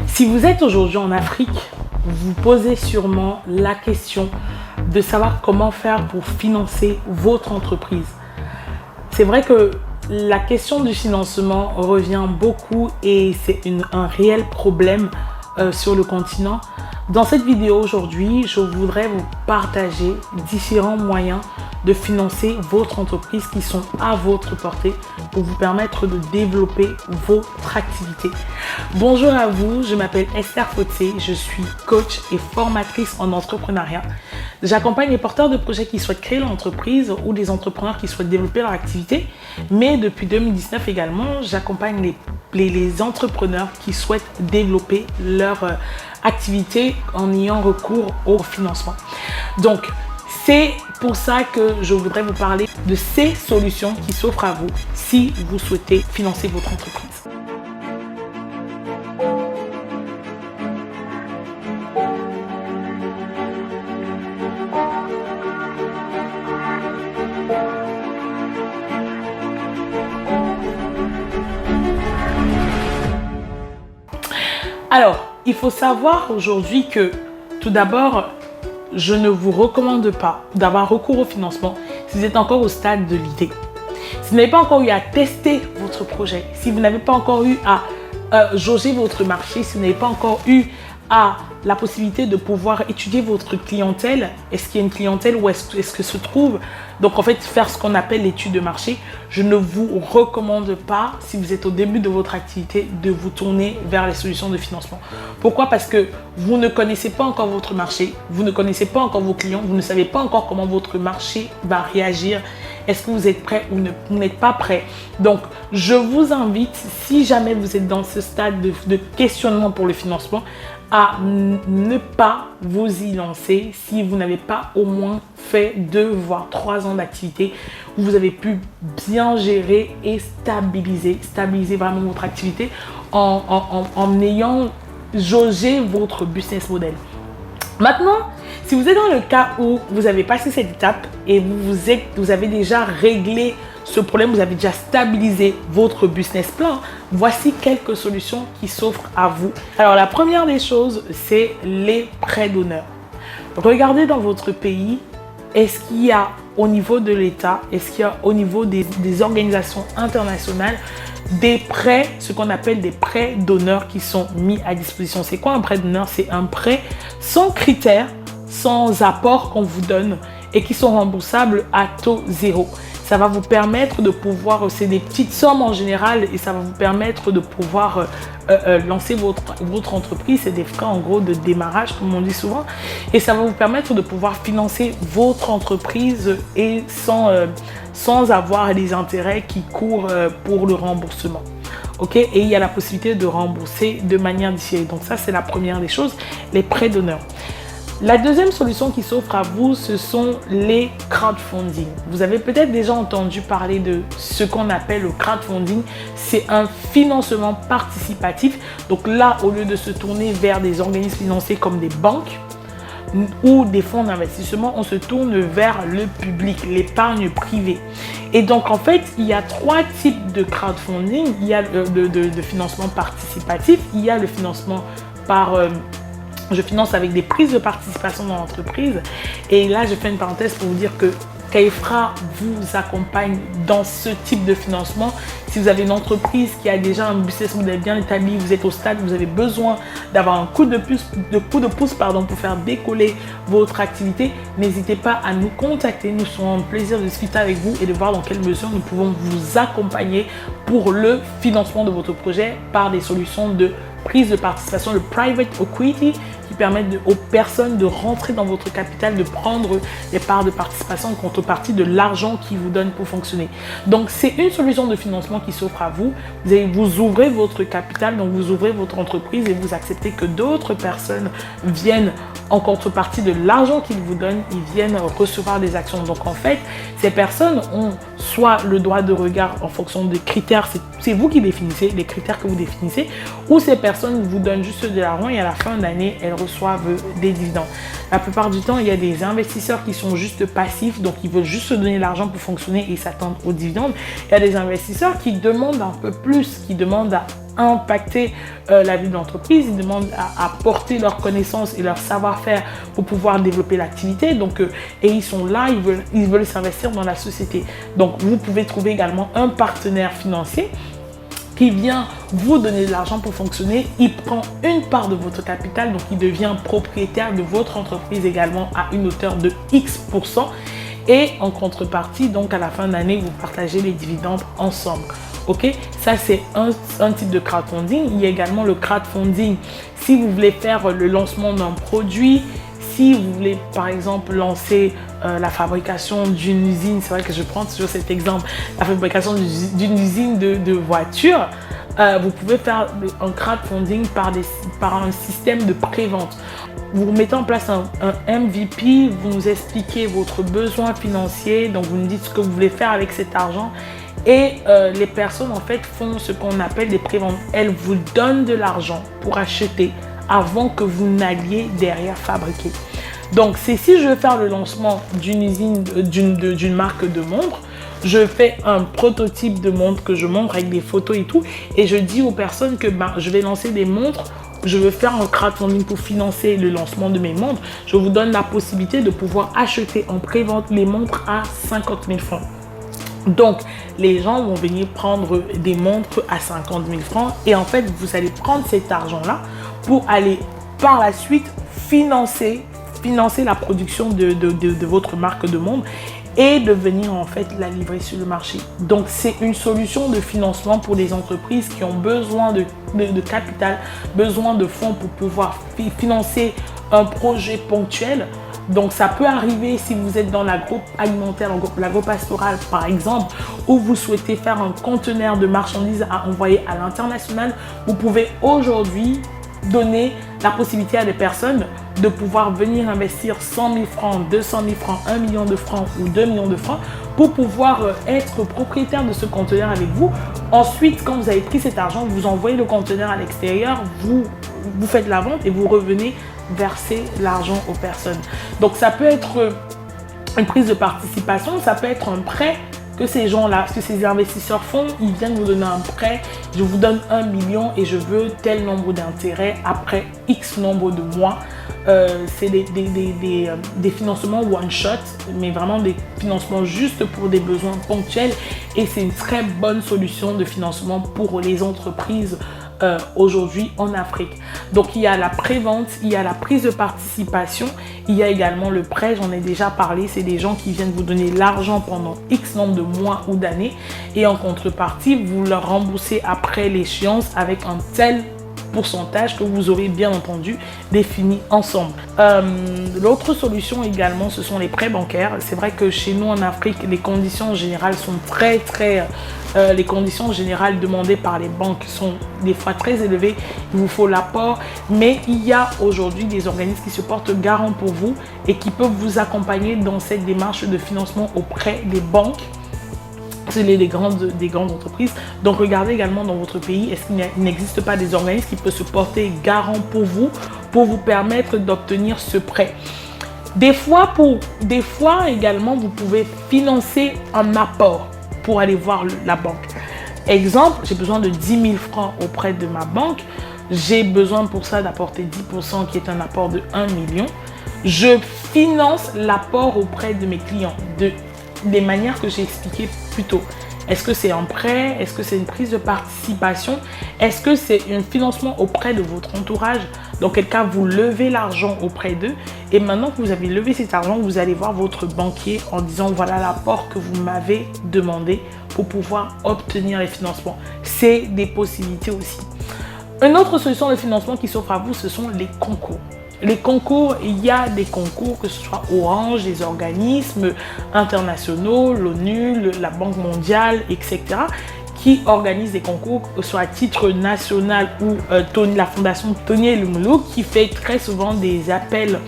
Si vous êtes aujourd'hui en Afrique, vous posez sûrement la question de savoir comment faire pour financer votre entreprise. C'est vrai que la question du financement revient beaucoup et c'est un réel problème sur le continent. Dans cette vidéo aujourd'hui, je voudrais vous partager différents moyens de financer votre entreprise qui sont à votre portée pour vous permettre de développer votre activité. Bonjour à vous, je m'appelle Esther Fotsé, je suis coach et formatrice en entrepreneuriat. J'accompagne les porteurs de projets qui souhaitent créer leur entreprise ou des entrepreneurs qui souhaitent développer leur activité. Mais depuis 2019 également, j'accompagne les entrepreneurs qui souhaitent développer leur activité en ayant recours au financement. Donc, c'est pour ça que je voudrais vous parler de ces solutions qui s'offrent à vous si vous souhaitez financer votre entreprise. Alors, il faut savoir aujourd'hui que tout d'abord, je ne vous recommande pas d'avoir recours au financement si vous êtes encore au stade de l'idée. Si vous n'avez pas encore eu à tester votre projet, si vous n'avez pas encore eu à jauger votre marché, si vous n'avez pas encore eu à la possibilité de pouvoir étudier votre clientèle, est-ce qu'il y a une clientèle ou est-ce que se trouve, donc en fait faire ce qu'on appelle l'étude de marché, je ne vous recommande pas, si vous êtes au début de votre activité, de vous tourner vers les solutions de financement. Pourquoi? Parce que vous ne connaissez pas encore votre marché, vous ne connaissez pas encore vos clients, vous ne savez pas encore comment votre marché va réagir. Est-ce que vous êtes prêt ou vous n'êtes pas prêt? Donc, je vous invite, si jamais vous êtes dans ce stade de questionnement pour le financement, à ne pas vous y lancer si vous n'avez pas au moins fait 2 voire 3 ans d'activité où vous avez pu bien gérer et stabiliser vraiment votre activité en ayant jaugé votre business model. Maintenant, si vous êtes dans le cas où vous avez passé cette étape et vous avez déjà réglé ce problème, vous avez déjà stabilisé votre business plan, voici quelques solutions qui s'offrent à vous. Alors, la première des choses, c'est les prêts d'honneur. Regardez dans votre pays, est-ce qu'il y a au niveau de l'État, est-ce qu'il y a au niveau des organisations internationales des prêts, ce qu'on appelle des prêts d'honneur qui sont mis à disposition. C'est quoi un prêt d'honneur? C'est un prêt sans critères, sans apport qu'on vous donne et qui sont remboursables à taux zéro. Ça va vous permettre de pouvoir, c'est des petites sommes en général et ça va vous permettre de pouvoir lancer votre entreprise. C'est des frais en gros de démarrage comme on dit souvent et ça va vous permettre de pouvoir financer votre entreprise et sans avoir des intérêts qui courent pour le remboursement. Ok, et il y a la possibilité de rembourser de manière différée. Donc ça, c'est la première des choses, les prêts d'honneur. La deuxième solution qui s'offre à vous, ce sont les crowdfunding. Vous avez peut-être déjà entendu parler de ce qu'on appelle le crowdfunding. C'est un financement participatif. Donc là, au lieu de se tourner vers des organismes financiers comme des banques ou des fonds d'investissement, on se tourne vers le public, l'épargne privée. Et donc, en fait, il y a 3 types de crowdfunding. Il y a de financement participatif, il y a le financement par... je finance avec des prises de participation dans l'entreprise. Et là, je fais une parenthèse pour vous dire que Kaifra vous accompagne dans ce type de financement. Si vous avez une entreprise qui a déjà un business model bien établi, vous êtes au stade où vous avez besoin d'avoir un coup de pouce pour faire décoller votre activité, n'hésitez pas à nous contacter. Nous serons un plaisir de discuter avec vous et de voir dans quelle mesure nous pouvons vous accompagner pour le financement de votre projet par des solutions de prise de participation, le private equity, qui permettent aux personnes de rentrer dans votre capital, de prendre des parts de participation en contrepartie de l'argent qu'ils vous donnent pour fonctionner. Donc, c'est une solution de financement qui s'offre à vous. Vous ouvrez votre capital, donc vous ouvrez votre entreprise et vous acceptez que d'autres personnes viennent en contrepartie de l'argent qu'ils vous donnent, ils viennent recevoir des actions. Donc, en fait, ces personnes ont soit le droit de regard en fonction des critères, c'est vous qui définissez, les critères que vous définissez, ou ces personnes vous donnent juste de l'argent et à la fin d'année, elles reçoivent des dividendes. La plupart du temps, il y a des investisseurs qui sont juste passifs, donc ils veulent juste se donner l'argent pour fonctionner et s'attendre aux dividendes. Il y a des investisseurs qui demandent un peu plus, qui demandent à impacter la vie de l'entreprise, ils demandent à porter leurs connaissances et leur savoir-faire pour pouvoir développer l'activité. Donc, et ils sont là, ils veulent s'investir dans la société. Donc, vous pouvez trouver également un partenaire financier qui vient vous donner de l'argent pour fonctionner. Il prend une part de votre capital, donc il devient propriétaire de votre entreprise également à une hauteur de X%. Et en contrepartie, donc à la fin de l'année, vous partagez les dividendes ensemble. Ok, ça c'est un type de crowdfunding. Il y a également le crowdfunding si vous voulez faire le lancement d'un produit, si vous voulez par exemple lancer la fabrication d'une usine. C'est vrai que je prends toujours cet exemple, la fabrication d'une usine de voitures. Vous pouvez faire un crowdfunding par un système de pré-vente. Vous mettez en place un MVP, vous nous expliquez votre besoin financier, donc vous nous dites ce que vous voulez faire avec cet argent. Et les personnes en fait font ce qu'on appelle des préventes. Elles vous donnent de l'argent pour acheter avant que vous n'alliez derrière fabriquer. Donc c'est si je veux faire le lancement d'une usine, d'une marque de montres, je fais un prototype de montre que je montre avec des photos et tout, et je dis aux personnes que je vais lancer des montres. Je veux faire un crowdfunding pour financer le lancement de mes montres. Je vous donne la possibilité de pouvoir acheter en pré-vente les montres à 50 000 francs. Donc, les gens vont venir prendre des montres à 50 000 francs et en fait, vous allez prendre cet argent-là pour aller par la suite financer la production de votre marque de montre et de venir en fait la livrer sur le marché. Donc, c'est une solution de financement pour les entreprises qui ont besoin de capital, besoin de fonds pour pouvoir financer un projet ponctuel. Donc, ça peut arriver si vous êtes dans l'agroalimentaire, l'agro-pastoral par exemple, où vous souhaitez faire un conteneur de marchandises à envoyer à l'international. Vous pouvez aujourd'hui donner la possibilité à des personnes de pouvoir venir investir 100 000 francs, 200 000 francs, 1 million de francs ou 2 millions de francs pour pouvoir être propriétaire de ce conteneur avec vous. Ensuite, quand vous avez pris cet argent, vous envoyez le conteneur à l'extérieur, vous faites la vente et vous revenez verser l'argent aux personnes. Donc, ça peut être une prise de participation, ça peut être un prêt que ces gens-là, que ces investisseurs font. Ils viennent vous donner un prêt, je vous donne 1 million et je veux tel nombre d'intérêts après X nombre de mois. C'est des financements one shot, mais vraiment des financements juste pour des besoins ponctuels et c'est une très bonne solution de financement pour les entreprises aujourd'hui en Afrique. Donc il y a la prévente, il y a la prise de participation, il y a également le prêt, j'en ai déjà parlé, c'est des gens qui viennent vous donner l'argent pendant X nombre de mois ou d'années et en contrepartie, vous leur remboursez après l'échéance avec un tel pourcentage que vous aurez bien entendu défini ensemble. L'autre solution également, ce sont les prêts bancaires. C'est vrai que chez nous en Afrique, les conditions générales sont les conditions générales demandées par les banques sont des fois très élevées. Il vous faut l'apport, mais il y a aujourd'hui des organismes qui se portent garant pour vous et qui peuvent vous accompagner dans cette démarche de financement auprès des banques. C'est des grandes entreprises. Donc, regardez également dans votre pays, est-ce qu'il n'existe pas des organismes qui peuvent se porter garant pour vous permettre d'obtenir ce prêt. Des fois également, vous pouvez financer un apport pour aller voir la banque. Exemple, j'ai besoin de 10 000 francs auprès de ma banque. J'ai besoin pour ça d'apporter 10% qui est un apport de 1 million. Je finance l'apport auprès de mes clients des manières que j'ai expliquées plus tôt. Est-ce que c'est un prêt? Est-ce que c'est une prise de participation? Est-ce que c'est un financement auprès de votre entourage? Dans quel cas, vous levez l'argent auprès d'eux et maintenant que vous avez levé cet argent, vous allez voir votre banquier en disant voilà l'apport que vous m'avez demandé pour pouvoir obtenir les financements. C'est des possibilités aussi. Une autre solution de financement qui s'offre à vous, ce sont les concours. Les concours, il y a des concours, que ce soit Orange, des organismes internationaux, l'ONU, la Banque mondiale, etc., qui organisent des concours, que ce soit à titre national ou la fondation Tony Elumelu, qui fait très souvent des appels,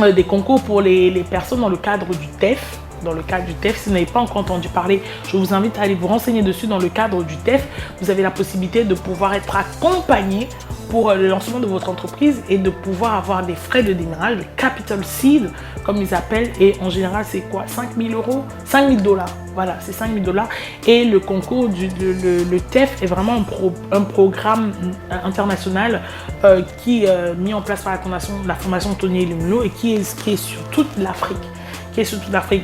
des concours pour les personnes dans le cadre du TEF. Dans le cadre du TEF, si vous n'avez pas encore entendu parler, je vous invite à aller vous renseigner dessus. Dans le cadre du TEF, vous avez la possibilité de pouvoir être accompagné pour le lancement de votre entreprise et de pouvoir avoir des frais de démarrage, le capital seed, comme ils appellent. Et en général, c'est quoi? 5 000 euros? 5 000 $. Voilà, c'est 5 000 $. Et le concours, le TEF est vraiment un programme international qui est mis en place par la Fondation Tony Elumelu et qui est sur toute l'Afrique.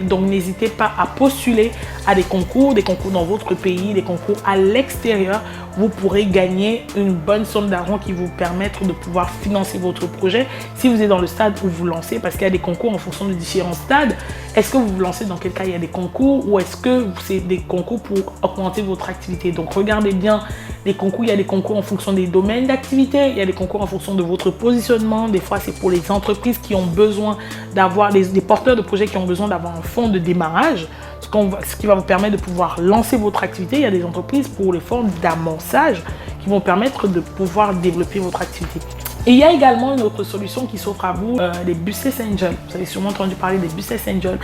Donc n'hésitez pas à postuler à des concours dans votre pays, des concours à l'extérieur. Vous pourrez gagner une bonne somme d'argent qui vous permettre de pouvoir financer votre projet si vous êtes dans le stade où vous lancez, parce qu'il y a des concours en fonction de différents stades. Est-ce que vous vous lancez dans quel cas il y a des concours, ou est-ce que c'est des concours pour augmenter votre activité? Donc regardez bien les concours. Il y a des concours en fonction des domaines d'activité, il y a des concours en fonction de votre positionnement. Des fois c'est pour les entreprises qui ont besoin d'avoir, des porteurs de projets qui ont besoin d'avoir un fonds de démarrage, ce qui va vous permettre de pouvoir lancer votre activité. Il y a des entreprises pour les fonds d'amorçage qui vont permettre de pouvoir développer votre activité. Et il y a également une autre solution qui s'offre à vous, les Business Angels. Vous avez sûrement entendu parler des Business Angels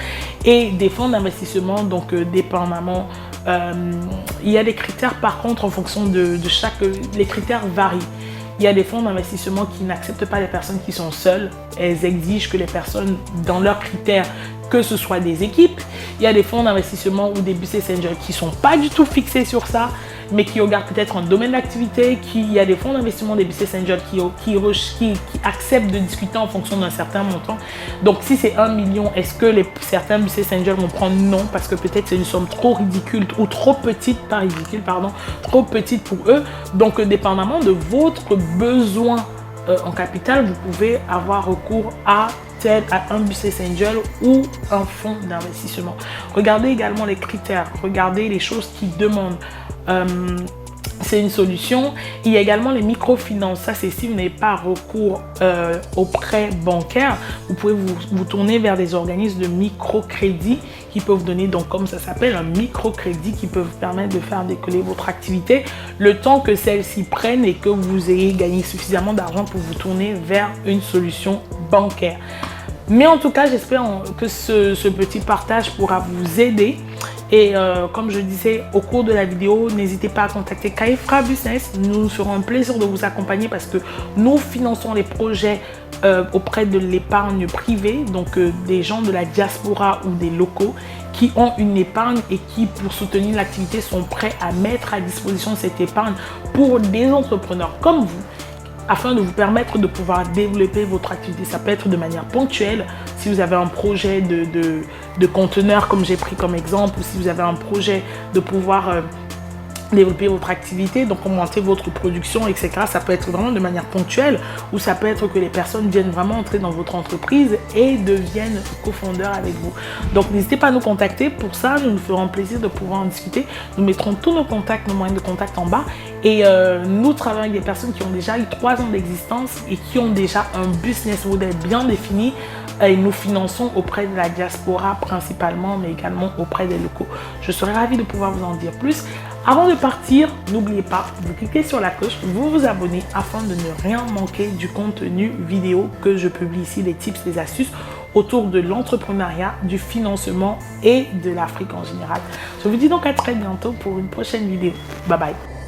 et des fonds d'investissement, donc dépendamment. Il y a des critères par contre en fonction de chaque... Les critères varient. Il y a des fonds d'investissement qui n'acceptent pas les personnes qui sont seules. Elles exigent que les personnes, dans leurs critères, que ce soit des équipes. Il y a des fonds d'investissement ou des business angels qui ne sont pas du tout fixés sur ça, mais qui regardent peut-être un domaine d'activité. Il y a des fonds d'investissement, des business angels qui acceptent de discuter en fonction d'un certain montant. Donc si c'est 1 million, est-ce que certains business angels vont prendre non, parce que peut-être c'est une somme trop ridicule ou trop petite, pas ridicule, pardon, trop petite pour eux. Donc dépendamment de votre besoin en capital, vous pouvez avoir recours à un business angel ou un fonds d'investissement. Regardez également les critères, regardez les choses qu'ils demandent. C'est une solution. Il y a également les microfinances. Ça, c'est si vous n'avez pas recours aux prêts bancaires, vous pouvez vous tourner vers des organismes de microcrédit qui peuvent vous donner, donc comme ça s'appelle, un microcrédit qui peut vous permettre de faire décoller votre activité le temps que celle-ci prenne et que vous ayez gagné suffisamment d'argent pour vous tourner vers une solution bancaire. Mais en tout cas, j'espère que ce petit partage pourra vous aider. Et comme je disais au cours de la vidéo, n'hésitez pas à contacter Kaifra Business. Nous serons un plaisir de vous accompagner parce que nous finançons les projets auprès de l'épargne privée, donc des gens de la diaspora ou des locaux qui ont une épargne et qui, pour soutenir l'activité, sont prêts à mettre à disposition cette épargne pour des entrepreneurs comme vous, afin de vous permettre de pouvoir développer votre activité. Ça peut être de manière ponctuelle, si vous avez un projet de conteneur comme j'ai pris comme exemple, ou si vous avez un projet de pouvoir développer votre activité, donc augmenter votre production, etc. Ça peut être vraiment de manière ponctuelle, ou ça peut être que les personnes viennent vraiment entrer dans votre entreprise et deviennent cofondeurs avec vous. Donc n'hésitez pas à nous contacter. Pour ça, nous nous ferons plaisir de pouvoir en discuter. Nous mettrons tous nos contacts, nos moyens de contact en bas. Et nous travaillons avec des personnes qui ont déjà eu 3 ans d'existence et qui ont déjà un business model bien défini. Et nous finançons auprès de la diaspora principalement, mais également auprès des locaux. Je serais ravie de pouvoir vous en dire plus. Avant de partir, n'oubliez pas, vous cliquez sur la cloche, vous vous abonnez afin de ne rien manquer du contenu vidéo que je publie ici, des tips, des astuces autour de l'entrepreneuriat, du financement et de l'Afrique en général. Je vous dis donc à très bientôt pour une prochaine vidéo. Bye bye.